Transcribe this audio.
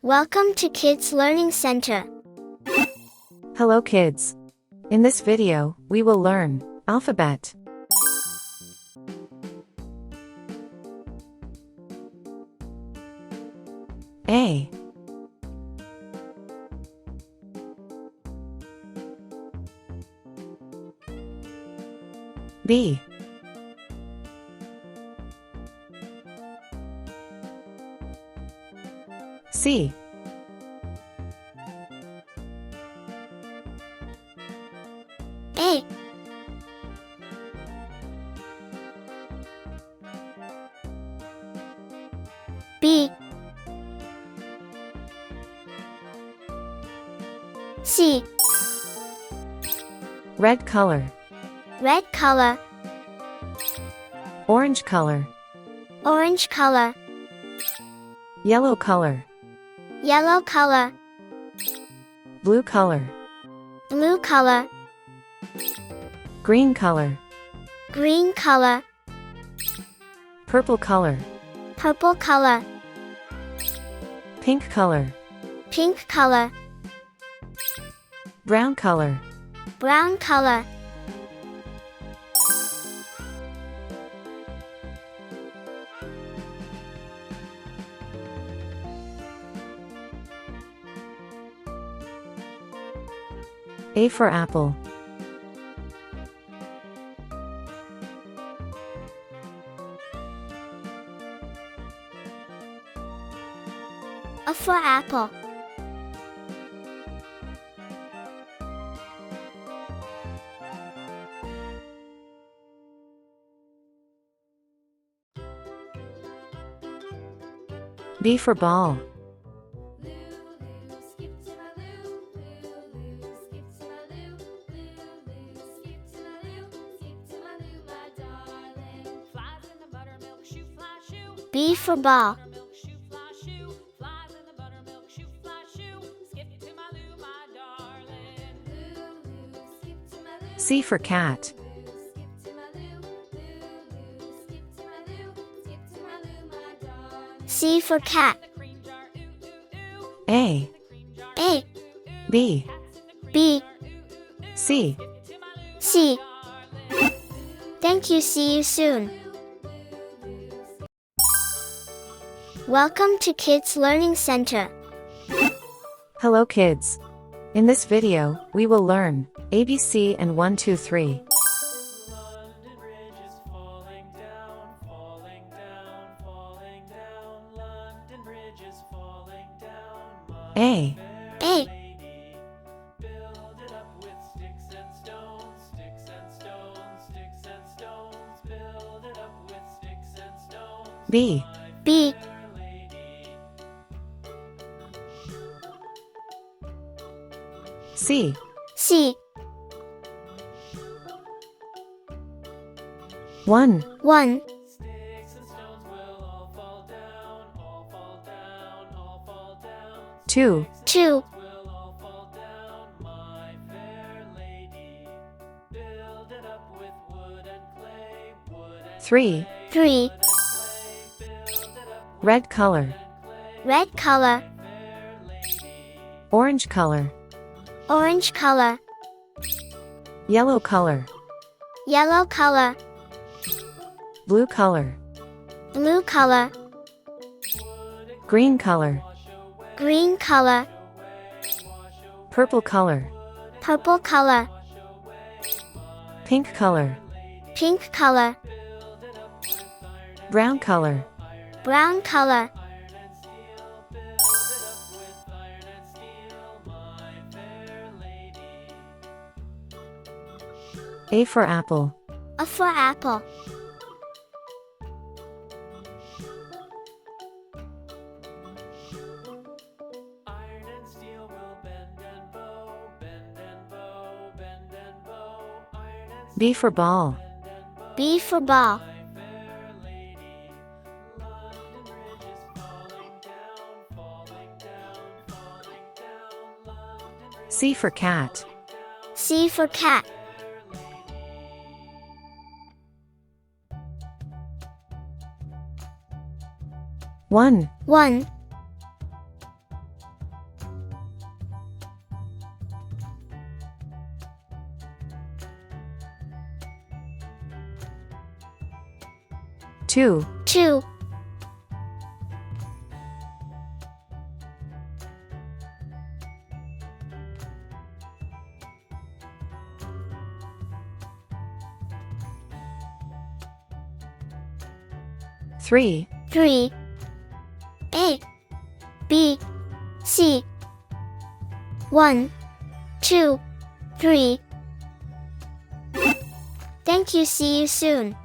Welcome to Kids Learning Center. Hello kids. In this video, we will learn alphabet. A. B. C. A. B. C. Red color, Red color, orange color, orange color, yellow color, yellow color, blue color, blue color, green color, green color, purple color, purple color, pink color, pink color, brown color. brown color. A for apple. A for apple. B for ball. B for ball. C for cat. C for cat. A. A. B. B. C. C. Thank you. See you soon. Welcome to Kids Learning Center. Hello kids. In this video, we will learn ABC and 1, 2, 3. London Bridge is falling down, falling down, falling down. London Bridge is falling down. A. A. Lady, build it up with sticks and stones, sticks and stones, sticks and stones. Build it up with sticks and stones. B. B. Fair lady. C. C. 1. 1. Sticks and stones will all fall down, all fall down, all fall down. 2. 2. Will all fall down, my fair lady. Build it up with wood and clay, wood and 3. 3. clay. Build it up with Red color, clay, Red color. fair lady. orange color, Orange color. yellow color, Yellow color. blue color, Blue color. green color, Green color. purple color, Purple color. pink color, Pink color. brown color. Brown color. Iron and steel, my fair lady. A for apple. A for apple. Iron and steel will bend and bow, bend and bow, bend and bow. Iron and B for ball. B for ball. fair lady. London Bridge is falling down, falling down, falling down. London Bridge C for cat. C for cat. 1. 1. 2, 2, 3, 3, A, B, C. 1, 2, 3. Thank you. See you soon.